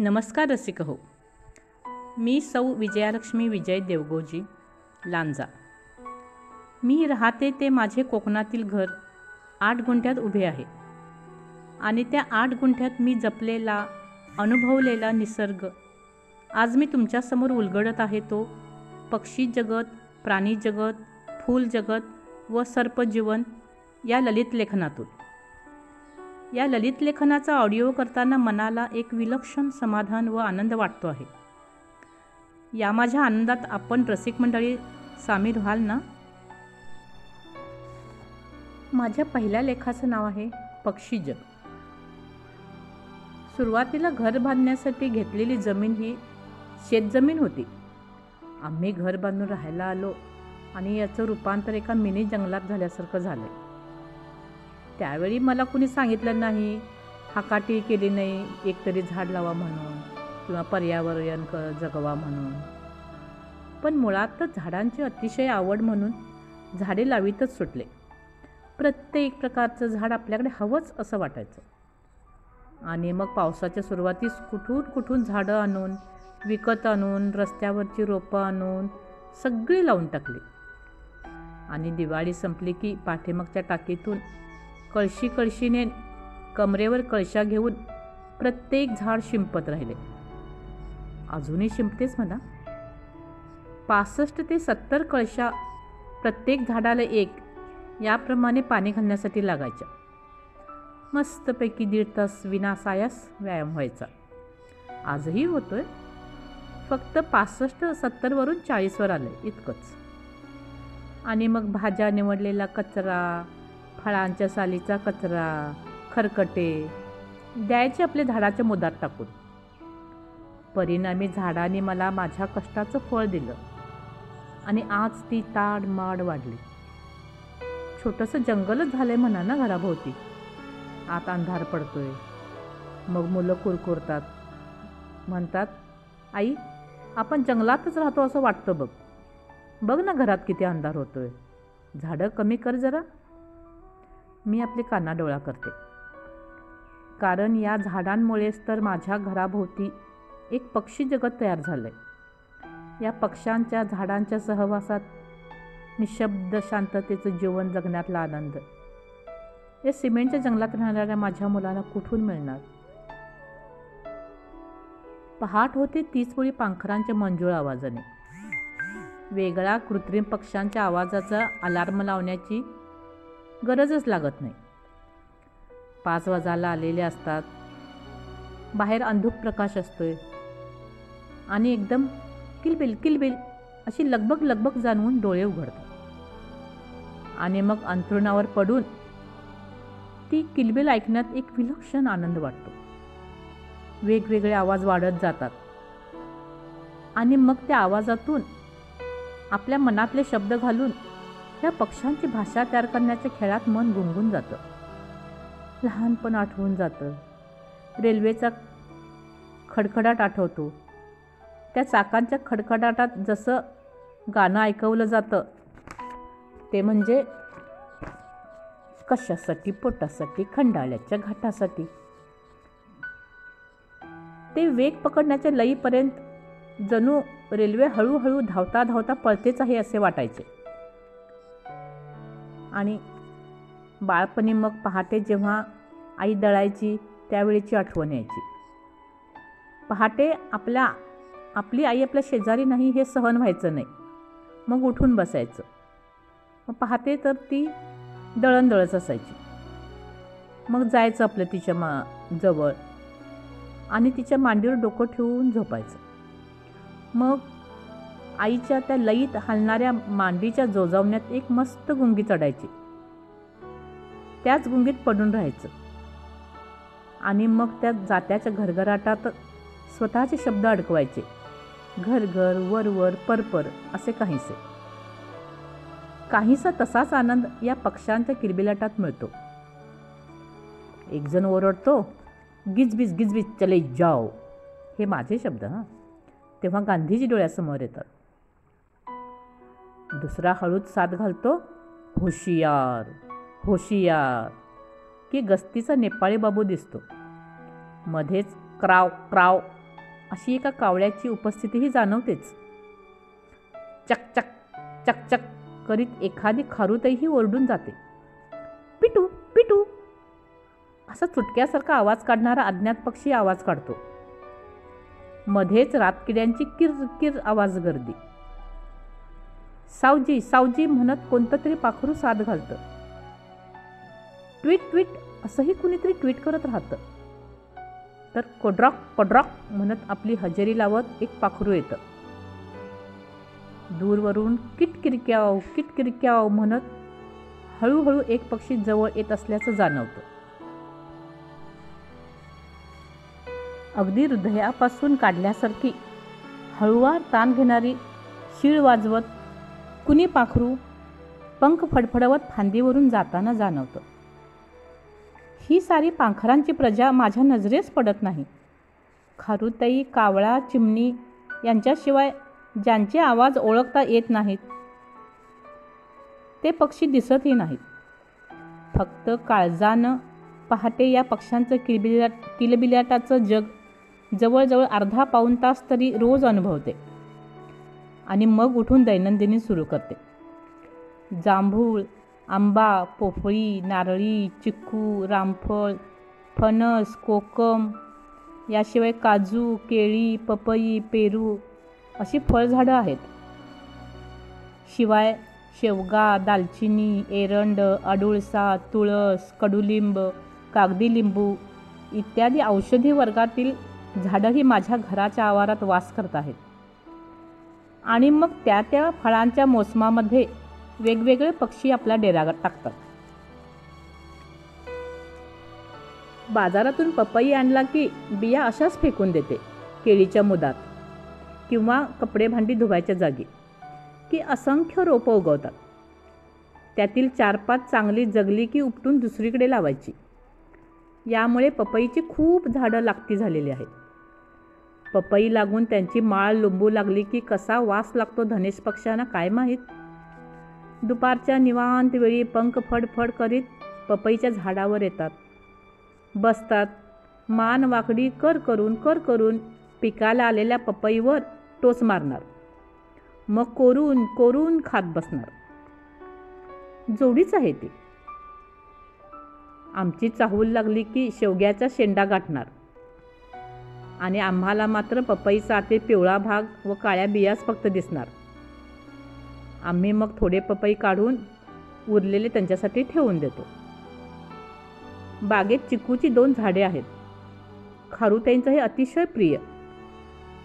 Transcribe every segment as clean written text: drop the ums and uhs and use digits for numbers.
नमस्कार रसिक हो. मी सौ विजयालक्ष्मी विजय देवगोजी लांजा. मी राहते ते माझे कोकणातील घर 8 गुंठ्यात उभे आहे आणि त्या 8 गुंठ्यात मी जपलेला अनुभवलेला निसर्ग आज मी तुमच्यासमोर उलगडत आहे. तो पक्षी जगत, प्राणी जगत, फूल जगत व सर्पजीवन या ललित लेखनातून. या ललित लेखनाचा ऑडिओ करताना मनाला एक विलक्षण समाधान व आनंद वाटतो आहे. या माझ्या आनंदात आपण रसिक मंडळी सामील व्हाल ना? माझ्या पहिल्या लेखाचं नाव आहे पक्षी जग. सुरुवातीला घर बांधण्यासाठी घेतलेली जमीन ही शेतजमीन होती. आम्ही घर बांधून राहायला आलो आणि याचं रूपांतर एका मिनी जंगलात झाल्यासारखं झालं. त्यावेळी मला कुणी सांगितलं नाही, हाकाटी केली नाही, एकतरी झाड लावा म्हणून किंवा पर्यावरण जगवा म्हणून. पण मुळातच झाडांची अतिशय आवड म्हणून झाडे लावीतच सुटले. प्रत्येक प्रकारचं झाड आपल्याकडे हवंच असं वाटायचं. आणि मग पावसाच्या सुरुवातीस कुठून झाडं आणून, विकत आणून, रस्त्यावरची रोपं आणून सगळी लावून टाकली. आणि दिवाळी संपली की पाठीमागच्या टाकीतून कळशीने कमरेवर कळशा घेऊन प्रत्येक झाड शिंपत राहिले. अजूनही शिंपतेच म्हणा. 65 ते 70 कळशा प्रत्येक झाडाला एक याप्रमाणे पाणी घालण्यासाठी लागायच्या. मस्तपैकी 1.5 तास विनासायास व्यायाम व्हायचा. आजही होतोय, फक्त 65-70 वरून 40 वर आलं इतकंच. आणि मग भाज्या निवडलेला कचरा, फळांच्या सालीचा कचरा, खरकटे द्यायचे आपल्या झाडाच्या मुदात टाकून. परिणामी झाडाने मला माझ्या कष्टाचं फळ दिलं आणि आज ती ताडमाड वाढली. छोटंसं जंगलच झालंय म्हणा ना घराभोवती. आत अंधार पडतोय. मग मुलं कुरकुरतात, म्हणतात, आई आपण जंगलातच राहतो असं वाटतं बघ. बघ ना घरात किती अंधार होतोय. झाडं कमी कर जरा. मी आपली कानाडोळा करते, कारण या झाडांमुळेच तर माझ्या घराभोवती एक पक्षी जगत तयार झालं आहे. या पक्ष्यांच्या, झाडांच्या सहवासात निशब्द शांततेचं जीवन जगण्यातला आनंद या सिमेंटच्या जंगलात राहणाऱ्या माझ्या मुलांना कुठून मिळणार? पहाट होते तीच वेळी पाखरांच्या मंजूळ आवाजाने. वेगळा कृत्रिम पक्ष्यांच्या आवाजाचा अलार्म लावण्याची गरजच लागत नाही. 5 वाजायला आलेले असतात. बाहेर अंधुक प्रकाश असतोय आणि एकदम किलबिल अशी लगबग जाणवून डोळे उघडतात. आणि मग अंथरुणावर पडून ती किलबिल ऐकण्यात एक विलक्षण आनंद वाटतो. वेगवेगळे आवाज वाढत जातात आणि मग त्या आवाजातून आपल्या मनातले शब्द घालून ह्या पक्ष्यांची भाषा तयार करण्याच्या खेळात मन गुंगून जातं. लहानपण आठवून जातं. रेल्वेचा खडखडाट आठवतो. त्या चाकांच्या खडखडाटात जसं गाणं ऐकवलं जातं ते म्हणजे कशासाठी, पोटासाठी, खंडाळ्याच्या घाटासाठी. ते वेग पकडण्याच्या लईपर्यंत जणू रेल्वे हळूहळू धावता पळतेच आहे असे वाटायचे. आणि बाळपणी मग पहाटे जेव्हा आई दळायची त्यावेळेची आठवण यायची. पहाटे आपली आई आपल्या शेजारी नाही हे सहन व्हायचं नाही. मग उठून बसायचं. मग पहाटे तर ती दळण दळत असायची. मग जायचं आपलं तिच्या जवळ आणि तिच्या मांडीवर डोकं ठेवून झोपायचं. मग आईच्या त्या लईत हलणाऱ्या मांडीच्या जोजावण्यात एक मस्त गुंगी चढायची. त्याच गुंगीत पडून राहायचं आणि मग त्या जात्याच्या घरघराटात स्वतःचे शब्द अडकवायचे. घर घर, वर पर असे काहीसा तसाच आनंद या पक्ष्यांच्या किलबिलाटात मिळतो. एक जण ओरडतो, गिजबिज चले जाओ. हे माझे शब्द हां. तेव्हा गांधीजी डोळ्यासमोर येतात. दुसरा हळूच साथ घालतो, होशियार की गस्तीचा नेपाळी बाबू दिसतो. मध्येच क्राव अशी एका कावळ्याची उपस्थितीही जाणवतेच. चकचक चकचक करीत एखादी खारुताईही ओरडून जाते. पिटू पिटू असा चुटक्यासारखा आवाज काढणारा अज्ञात पक्षी आवाज काढतो. मध्येच रातकिड्यांची किरकिर आवाज गर्दी. सावजी सावजी म्हणत कोणतं तरी पाखरू साद घालतं. ट्विट ट्विट असंही कुणीतरी ट्विट करत राहतं. तर कोड्रॉक कोड्रॉक म्हणत आपली हजेरी लावत एक पाखरू येतं. दूरवरून किटकिरक्याव म्हणत हळूहळू एक पक्षी जवळ येत असल्याचं जाणवतं. अगदी हृदयापासून काढल्यासारखी हळूवार ताण घेणारी शीळ वाजवत कुणी पाखरू पंख फडफडवत फांदीवरून जाताना जाणवतं. ही सारी पाखरांची प्रजा माझ्या नजरेस पडत नाही. खारुताई, कावळा, चिमणी यांच्याशिवाय ज्यांचे आवाज ओळखता येत नाहीत ते पक्षी दिसतही नाहीत. फक्त काळजानं पहाटे या पक्ष्यांचं किलबिलाटाचं जग जवळजवळ अर्धा पाऊण तास तरी रोज अनुभवते आणि मग उठून दैनंदिनी सुरू करते. जांभूळ, आंबा, पोफळी, नारळी, चिक्कू, रामफळ, फणस, कोकम याशिवाय काजू, केळी, पपई, पेरू अशी फळझाडं आहेत. शिवाय शेवगा, दालचिनी, एरंड, अडुळसा, तुळस, कडुलिंब, कागदी लिंबू इत्यादी औषधी वर्गातील झाडंही माझ्या घराच्या आवारात वास करत आहेत. आणि मग त्या फळांच्या मोसमामध्ये वेगवेगळे पक्षी आपला डेरा टाकतात. बाजारातून पपई आणला की बिया अशाच फेकून देते केळीच्या मुदात किंवा कपडे भांडी धुवायच्या जागी की असंख्य रोपं उगवतात. त्यातील 4-5 चांगली जगली की उपटून दुसरीकडे लावायची. यामुळे पपईची खूप झाडं लागती झालेली आहेत. पपई लागून त्यांची माळ लोंबू लागली की कसा वास लागतो धनेश पक्ष्यांना काय माहीत. दुपारच्या निवांत वेळी पंख फडफड करीत पपईच्या झाडावर येतात, बसतात, मान वाकडी कर करून पिकाला आलेल्या पपईवर टोच मारणार, मग कोरून खात बसणार. जोडीच आहे ती. आमची चाहूल लागली की शेवग्याचा शेंडा गाठणार आणि आम्हाला मात्र पपईचा आतील पिवळा भाग व काळ्या बियाच फक्त दिसणार. आम्ही मग थोडे पपई काढून उरलेले त्यांच्यासाठी ठेवून देतो. बागेत चिकूची 2 झाडे आहेत. खारुताईंचं हे अतिशय प्रिय.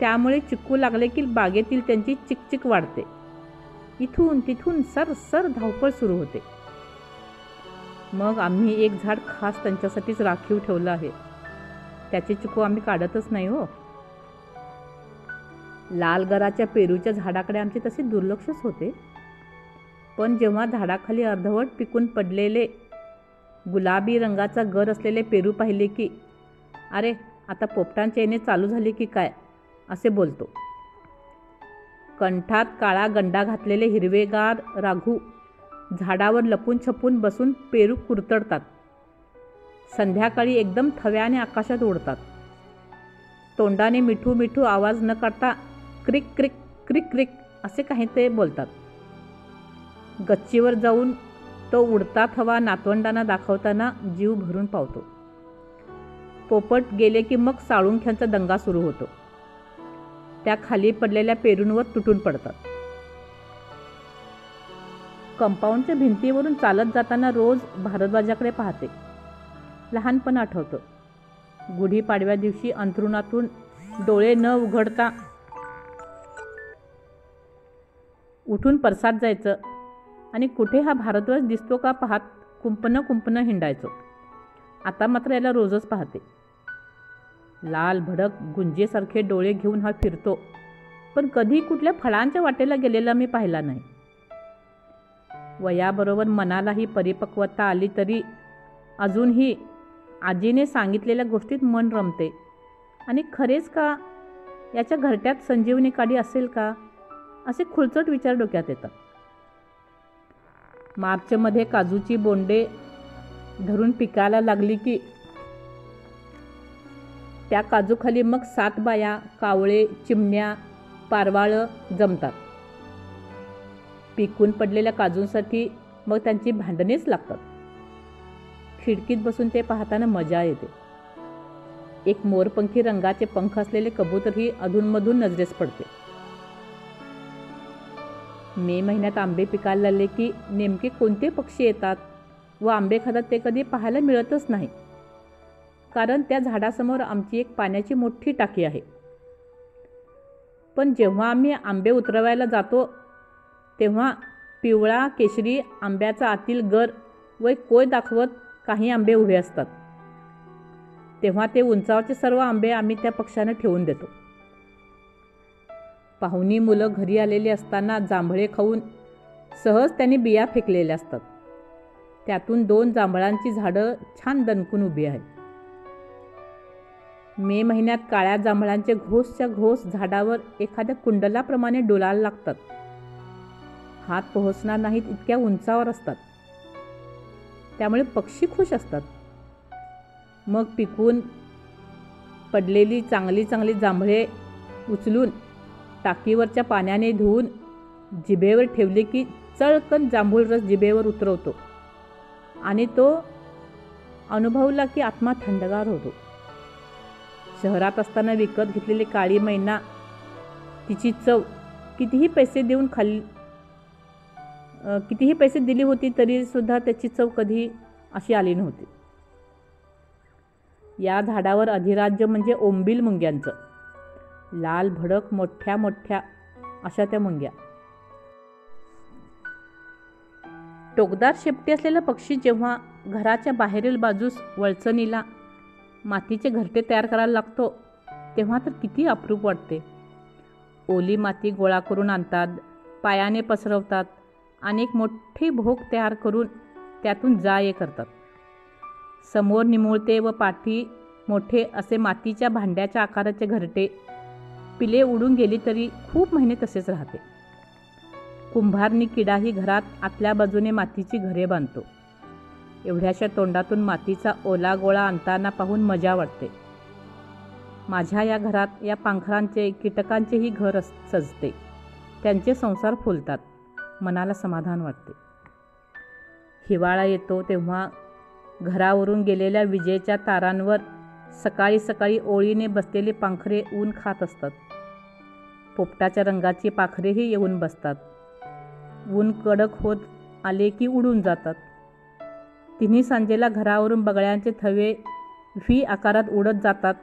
त्यामुळे चिक्कू लागले की बागेतील त्यांची चिकचिक वाढते. इथून तिथून सर धावपळ सुरू होते. मग आम्ही एक झाड खास त्यांच्यासाठीच राखीव ठेवलं आहे. त्याचे चिकू आम्ही काढतच नाही हो. लालगराच्या पेरूच्या झाडाकडे आमचे तसे दुर्लक्षच होते. पण जेव्हा झाडाखाली अर्धवट पिकून पडलेले गुलाबी रंगाचा गर असलेले पेरू पाहिले की अरे आता पोपटांची येणे चालू झाली की काय असे बोलतो. कंठात काळा गंडा घातलेले हिरवेगार राघू झाडावर लपून छपून बसून पेरू कुरतडतात. संध्याकाळी एकदम थव्याने आकाशात उडतात. तोंडाने मिठू आवाज न काढता क्रिक क्रिक क्रिक क्रिक असे काही ते बोलतात. गच्चीवर जाऊन तो उडता थवा नातवंडांना दाखवताना जीव भरून पावतो. पोपट गेले की मग साळुंख्यांचा दंगा सुरू होतो. त्या खाली पडलेल्या पेरूंवर तुटून पडतात. कंपाऊंडच्या भिंतीवरून चालत जाताना रोज भारद्वाजाकडे पाहते. लहानपण आठवतं. गुढीपाडव्या दिवशी अंथरुणातून डोळे न उघडता उठून परसात जायचं आणि कुठे हा भारद्वाज दिसतो का पाहत कुंपणं हिंडायचो. आता मात्र याला रोजच पाहते. लाल भडक गुंजेसारखे डोळे घेऊन हा फिरतो, पण कधी कुठल्या फळांच्या वाटेला गेलेला मी पाहिला नाही. वयाबरोबर मनालाही परिपक्वता आली तरी अजूनही आजीने सांगितलेल्या गोष्टीत मन रमते आणि खरेच का याच्या घरट्यात संजीवनी काडी असेल का असे खुळचट विचार डोक्यात येतात. मार्चमध्ये काजूची बोंडे धरून पिकायला लागली की त्या काजूखाली मग 7 बाया, कावळे, चिमण्या, पारवाळं जमतात. पिकून पडलेल्या काजूंसाठी मग त्यांची भांडणेच लागतात. खिडकीत बसून ते पाहताना मजा येते. एक मोरपंखी रंगाचे पंख असलेले कबूतरही अधूनमधून नजरेस पडते. मे महिन्यात आंबे पिकायला लागले की नेमके कोणते पक्षी येतात व आंबे खातात ते कधी पाहायला मिळतच नाही. कारण त्या झाडासमोर आमची एक पाण्याची मोठी टाकी आहे. पण जेव्हा आम्ही आंबे उतरवायला जातो तेव्हा पिवळा केशरी आंब्याचा आतील गर व कोय दाखवत काही आंबे उभे असतात. तेव्हा ते उंचावरचे सर्व आंबे आम्ही त्या पक्ष्यांना ठेवून देतो. पाहुणी मुलं घरी आलेली असताना जांभळे खाऊन सहज त्यांनी बिया फेकलेल्या असतात. त्यातून 2 जांभळांची झाडं छान दणकून उभी आहेत. मे महिन्यात काळ्या जांभळांचे घोसच्या घोस झाडावर एखाद्या कुंडलाप्रमाणे डोलायला लागतात. हात पोहोचणार नाहीत इतक्या उंचावर असतात. त्यामुळे पक्षी खुश असतात. मग पिकून पडलेली चांगली चांगली जांभळे उचलून टाकीवरच्या पाण्याने धुवून जिभेवर ठेवली की चळकन जांभूळ रस जिभेवर उतरवतो आणि तो अनुभवला की आत्मा थंडगार होतो. शहरात असताना विकत घेतलेली काळी मैना तिची चव कितीही पैसे दिली होती तरी सुद्धा त्याची चव कधी अशी आली नव्हती. या झाडावर अधिराज्य म्हणजे ओंबील मुंग्यांचं. लाल भडक मोठ्या मोठ्या अशा त्या मुंग्या. टोकदार शेपटी असलेला पक्षी जेव्हा घराच्या बाहेरील बाजूस वळचणीला मातीचे घरटे तयार करायला लागतो तेव्हा तर किती अप्रूप वाटते. ओली माती गोळा करून आणतात, पायाने पसरवतात आणि एक मोठी भोक तयार करून त्यातून जा-ये करतात. समोर निमुळते व पाठी मोठे असे मातीच्या भांड्याच्या आकाराचे घरटे. पिले उडून गेली तरी खूप महिने तसेच राहते. कुंभारनी किडाही घरात आतल्या बाजूने मातीची घरे बांधतो. एवढ्याशा तोंडातून मातीचा ओला गोळा आणताना पाहून मजा वाटते. माझ्या या घरात या पांखरांचे कीटकांचेही घर सजते. त्यांचे संसार फुलतात. मनाला समाधान वाटते. हिवाळा येतो तेव्हा घरावरून गेलेल्या विजेच्या तारांवर सकाळी सकाळी ओळीने बसलेली पाखरे ऊन खात असतात. पोपटाच्या रंगाची पाखरेही येऊन बसतात. ऊन कडक होत आले की उडून जातात. तिन्ही सांजेला घरावरून बगळ्यांचे थवे व्ही आकारात उडत जातात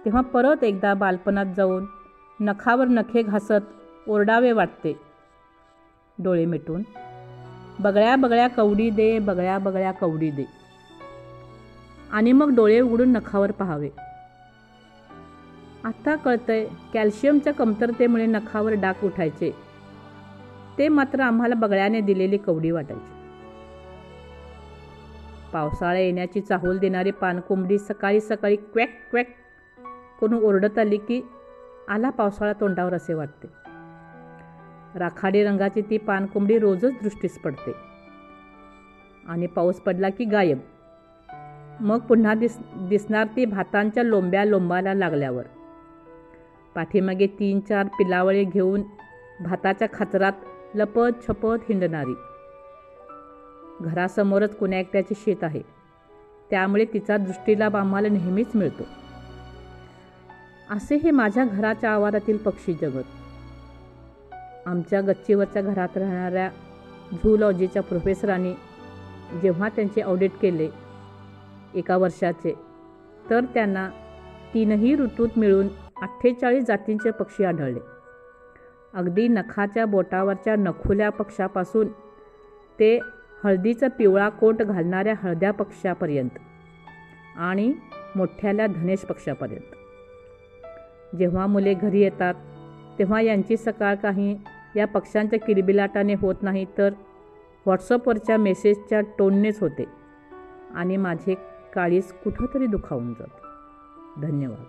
तेव्हा परत एकदा बालपणात जाऊन नखावर नखे घासत ओरडावे वाटते डोळे मिटून, बगळ्या बगळ्या कवडी दे, बगळ्या बगळ्या कवडी दे. आणि मग डोळे उघडून नखावर पाहावे. आता कळतंय कॅल्शियमच्या कमतरतेमुळे नखावर डाग उठायचे ते मात्र आम्हाला बगळ्याने दिलेली कवडी वाटायची. पावसाळा येण्याची चाहूल देणारी पानकोंबडी सकाळी सकाळी क्वॅक क्वॅक करून ओरडत आली की आला पावसाळा तोंडावर असे वाटते. राखाडी रंगाची ती पानकोंबडी रोजच दृष्टीस पडते आणि पाऊस पडला की गायब. मग पुन्हा दिसणार ती भातांच्या लोंबाला लागल्यावर. पाठीमागे 3-4 पिलावळे घेऊन भाताच्या खाचरात लपत छपत हिंडणारी. घरासमोरच कुण्या एकट्याचे शेत आहे त्यामुळे तिचा दृष्टीलाभ आम्हाला नेहमीच मिळतो. असे हे माझ्या घराच्या आवारातील पक्षी जगत. आमच्या गच्चीवरच्या घरात राहणाऱ्या झूलॉजीच्या प्रोफेसरांनी जेव्हा त्यांचे ऑडिट केले 1 वर्षाचे तर त्यांना 3ही ऋतूत मिळून 48 जातींचे पक्षी आढळले. अगदी नखाच्या बोटावरच्या नखुल्या पक्षापासून ते हळदीचा पिवळा कोट घालणाऱ्या हळद्या पक्ष्यापर्यंत आणि मोठ्याल्या धनेश पक्ष्यापर्यंत. जेव्हा मुले घरी येतात तेव्हा यांची सकाळ काही या पक्ष्यांच्या किलबिलाटाने होत नाही तर व्हॉट्सअपवरच्या मेसेजच्या टोननेच होते आणि माझे काळीज कुठंतरी दुखावून जाते. धन्यवाद.